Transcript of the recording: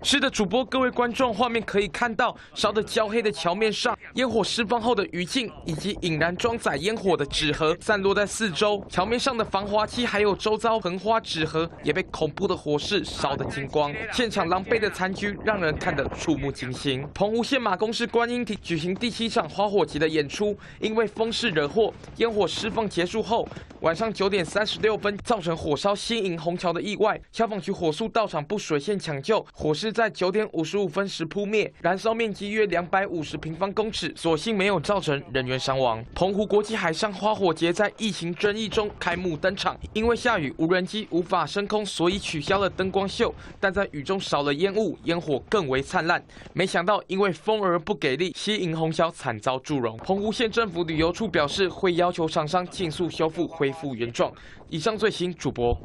是的，主播，各位观众，画面可以看到烧得焦黑的桥面上，烟火释放后的余烬，以及引燃装载烟火的纸盒散落在四周。桥面上的防滑梯还有周遭横花纸盒也被恐怖的火势烧得精光。现场狼狈的残局让人看得触目惊心。澎湖县马公市观音亭举行第7场花火节的演出，因为风势惹祸，烟火释放结束后，晚上9点36分造成火烧新营虹桥的意外。消防局火速到场布水线抢救，火势在9点55分时扑灭，燃烧面积约250平方公尺，所幸没有造成人员伤亡。澎湖国际海上花火节在疫情争议中开幕登场，因为下雨，无人机无法升空，所以取消了灯光秀。但在雨中少了烟雾，烟火更为灿烂。没想到因为风而不给力，西营虹桥惨遭祝融。澎湖县政府旅游处表示，会要求厂商尽速修复，恢复原状。以上最新主播。